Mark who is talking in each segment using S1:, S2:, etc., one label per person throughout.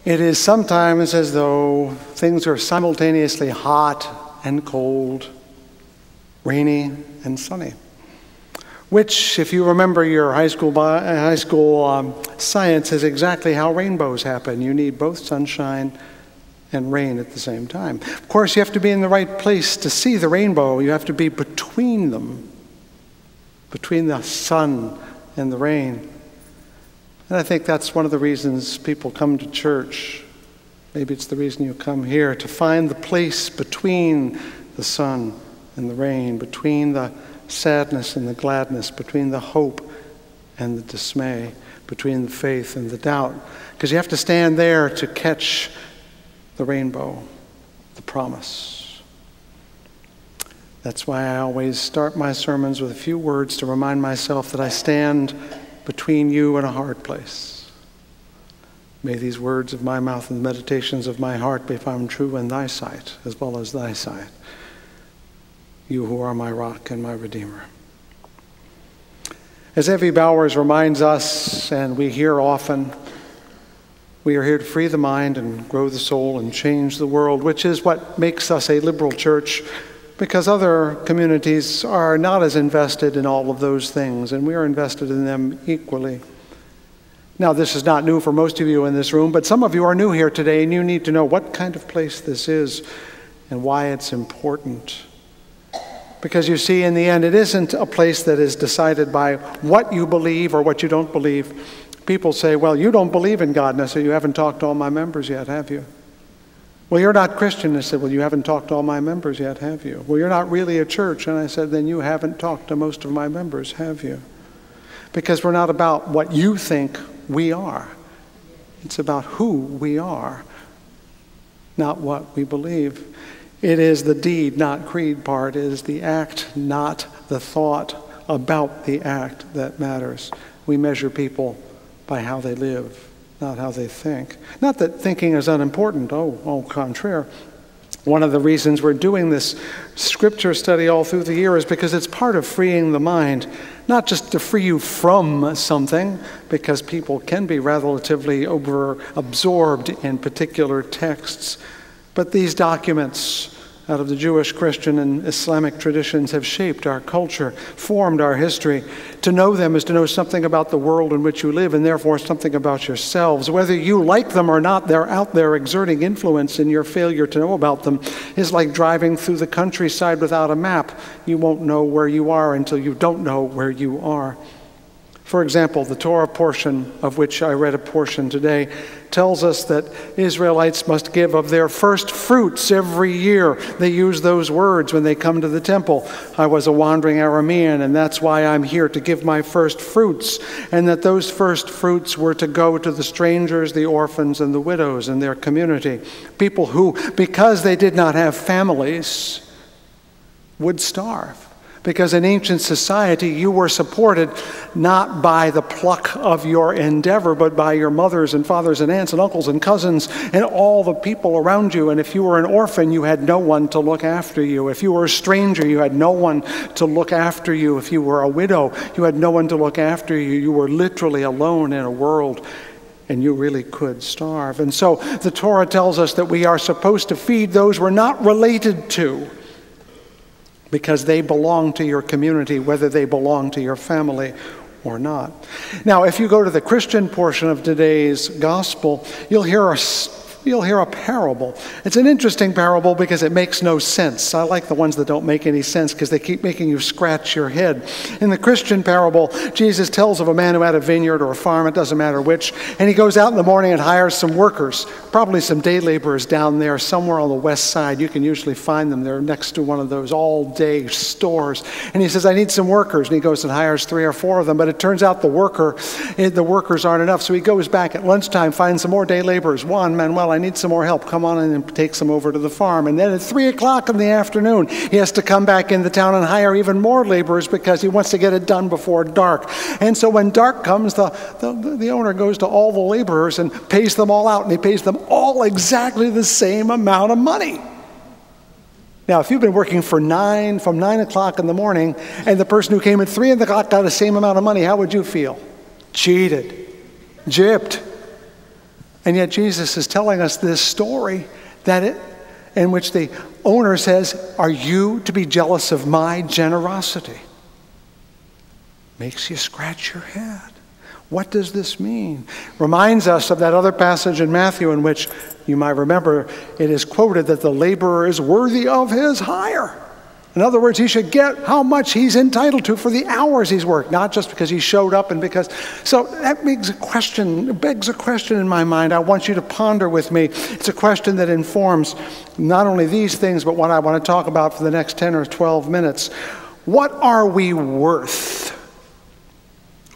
S1: It is sometimes as though things are simultaneously hot and cold, rainy and sunny. Which, if you remember your high school science, is exactly how rainbows happen. You need both sunshine and rain at the same time. Of course, you have to be in the right place to see the rainbow. You have to be between them, between the sun and the rain. And I think that's one of the reasons people come to church. Maybe it's the reason you come here, to find the place between the sun and the rain, between the sadness and the gladness, between the hope and the dismay, between the faith and the doubt. Because you have to stand there to catch the rainbow, the promise. That's why I always start my sermons with a few words to remind myself that I stand between you and a hard place. May these words of my mouth and the meditations of my heart be found true in thy sight as well as thy sight, you who are my rock and my redeemer. As Evie Bowers reminds us, and we hear often, we are here to free the mind and grow the soul and change the world, which is what makes us a liberal church, because other communities are not as invested in all of those things, and we are invested in them equally. Now, this is not new for most of you in this room, but some of you are new here today, and you need to know what kind of place this is and why it's important. Because you see, in the end, it isn't a place that is decided by what you believe or what you don't believe. People say, well, you don't believe in God, and I say, you haven't talked to all my members yet, have you? Well, you're not Christian. I said, well, you haven't talked to all my members yet, have you? Well, you're not really a church. And I said, then you haven't talked to most of my members, have you? Because we're not about what you think we are. It's about who we are, not what we believe. It is the deed, not creed part. It is the act, not the thought about the act that matters. We measure people by how they live, not how they think. Not that thinking is unimportant, au contraire. One of the reasons we're doing this scripture study all through the year is because it's part of freeing the mind, not just to free you from something, because people can be relatively absorbed in particular texts, but these documents out of the Jewish, Christian, and Islamic traditions have shaped our culture, formed our history. To know them is to know something about the world in which you live, and therefore something about yourselves. Whether you like them or not, they're out there exerting influence, and your failure to know about them is like driving through the countryside without a map. You won't know where you are until you don't know where you are. For example, the Torah portion, of which I read a portion today, tells us that Israelites must give of their first fruits every year. They use those words when they come to the temple. I was a wandering Aramean, and that's why I'm here to give my first fruits. And that those first fruits were to go to the strangers, the orphans, and the widows in their community. People who, because they did not have families, would starve. Because in ancient society, you were supported not by the pluck of your endeavor, but by your mothers and fathers and aunts and uncles and cousins and all the people around you. And if you were an orphan, you had no one to look after you. If you were a stranger, you had no one to look after you. If you were a widow, you had no one to look after you. You were literally alone in a world, and you really could starve. And so the Torah tells us that we are supposed to feed those we're not related to, because they belong to your community, whether they belong to your family or not. Now, if you go to the Christian portion of today's gospel, you'll hear a parable. It's an interesting parable because it makes no sense. I like the ones that don't make any sense because they keep making you scratch your head. In the Christian parable, Jesus tells of a man who had a vineyard or a farm, it doesn't matter which, and he goes out in the morning and hires some workers, probably some day laborers down there somewhere on the west side. You can usually find them. They're next to one of those all-day stores. And he says, I need some workers. And he goes and hires 3 or 4 of them, but it turns out the workers aren't enough. So he goes back at lunchtime, finds some more day laborers. Juan Manuel, I need some more help. Come on in, and takes them over to the farm. And then at 3 o'clock in the afternoon, he has to come back into town and hire even more laborers because he wants to get it done before dark. And so when dark comes, the owner goes to all the laborers and pays them all out, and he pays them all exactly the same amount of money. Now, if you've been working from 9 o'clock in the morning, and the person who came at 3 o'clock got the same amount of money, how would you feel? Cheated. Gypped. And yet Jesus is telling us this story in which the owner says, are you to be jealous of my generosity? Makes you scratch your head. What does this mean? Reminds us of that other passage in Matthew in which, you might remember, it is quoted that the laborer is worthy of his hire. In other words, he should get how much he's entitled to for the hours he's worked, not just because he showed up and because... So that begs a question in my mind I want you to ponder with me. It's a question that informs not only these things, but what I want to talk about for the next 10 or 12 minutes. What are we worth?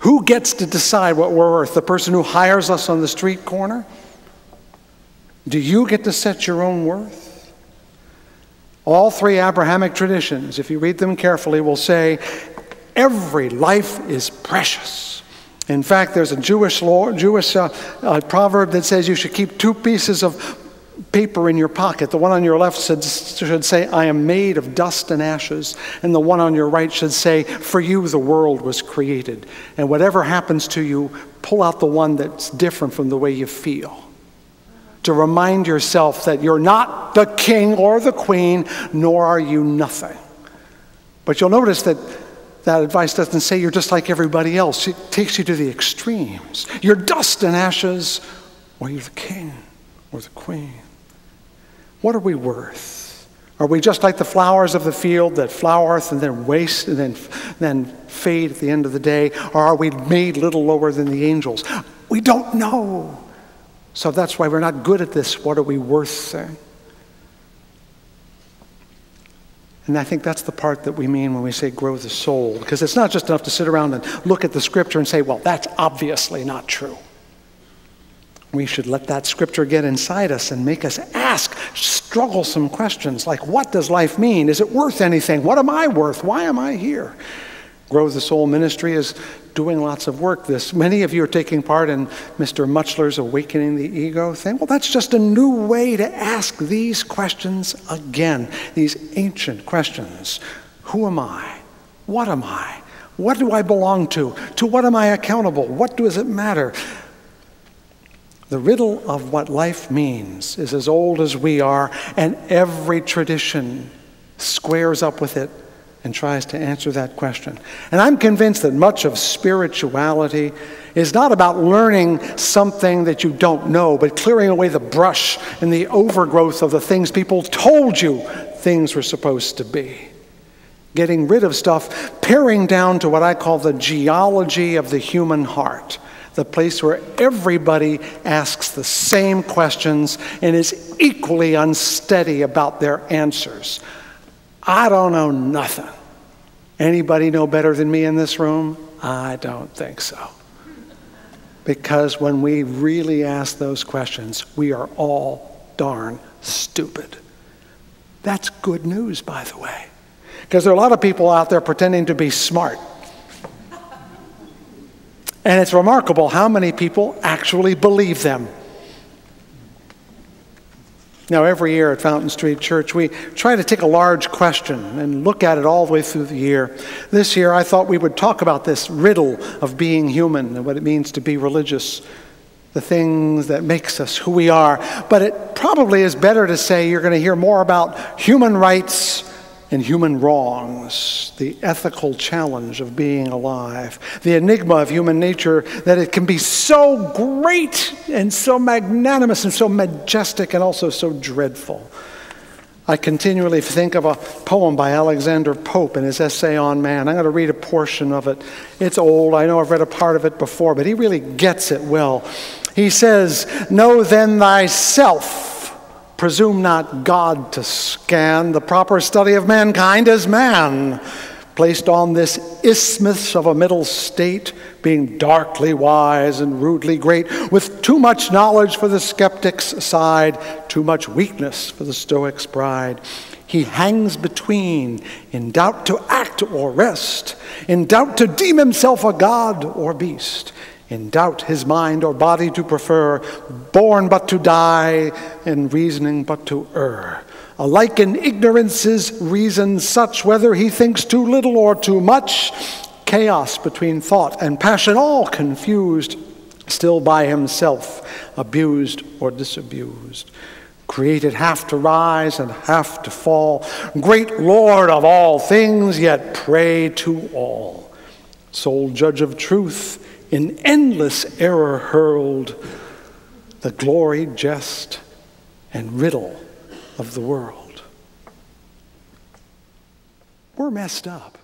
S1: Who gets to decide what we're worth? The person who hires us on the street corner? Do you get to set your own worth? All three Abrahamic traditions, if you read them carefully, will say every life is precious. In fact, there's a Jewish proverb that says you should keep two pieces of paper in your pocket. The one on your left should say, I am made of dust and ashes. And the one on your right should say, for you the world was created. And whatever happens to you, pull out the one that's different from the way you feel. To remind yourself that you're not the king or the queen, nor are you nothing. But you'll notice that that advice doesn't say you're just like everybody else. It takes you to the extremes. You're dust and ashes, or you're the king or the queen. What are we worth? Are we just like the flowers of the field that flowereth and then waste and then fade at the end of the day? Or are we made little lower than the angels? We don't know. So that's why we're not good at this. What are we worth thing? And I think that's the part that we mean when we say grow the soul. Because it's not just enough to sit around and look at the scripture and say, well, that's obviously not true. We should let that scripture get inside us and make us ask strugglesome questions like, what does life mean? Is it worth anything? What am I worth? Why am I here? Grow the Soul Ministry is doing lots of work. Many of you are taking part in Mr. Muchler's Awakening the Ego thing. Well, that's just a new way to ask these questions again, these ancient questions. Who am I? What am I? What do I belong to? To what am I accountable? What does it matter? The riddle of what life means is as old as we are, and every tradition squares up with it and tries to answer that question. And I'm convinced that much of spirituality is not about learning something that you don't know, but clearing away the brush and the overgrowth of the things people told you things were supposed to be. Getting rid of stuff, paring down to what I call the geology of the human heart, the place where everybody asks the same questions and is equally unsteady about their answers. I don't know nothing. Anybody know better than me in this room? I don't think so. Because when we really ask those questions, we are all darn stupid. That's good news, by the way. Because there are a lot of people out there pretending to be smart. And it's remarkable how many people actually believe them. Now, every year at Fountain Street Church, we try to take a large question and look at it all the way through the year. This year, I thought we would talk about this riddle of being human and what it means to be religious, the things that makes us who we are. But it probably is better to say you're going to hear more about human rights and human wrongs, the ethical challenge of being alive, the enigma of human nature, that it can be so great and so magnanimous and so majestic and also so dreadful. I continually think of a poem by Alexander Pope in his essay on man. I'm going to read a portion of it. It's old. I know I've read a part of it before, but he really gets it well. He says, "Know then thyself. Presume not God to scan. The proper study of mankind is man, placed on this isthmus of a middle state, being darkly wise and rudely great, with too much knowledge for the skeptic's side, too much weakness for the stoic's pride. He hangs between, in doubt to act or rest, in doubt to deem himself a god or beast, in doubt his mind or body to prefer, born but to die, and reasoning but to err. Alike in ignorance's reason such, whether he thinks too little or too much, chaos between thought and passion all confused, still by himself abused or disabused. Created half to rise and half to fall. Great Lord of all things, yet prey to all. Sole judge of truth, in endless error hurled, the glory, jest, and riddle of the world. We're messed up.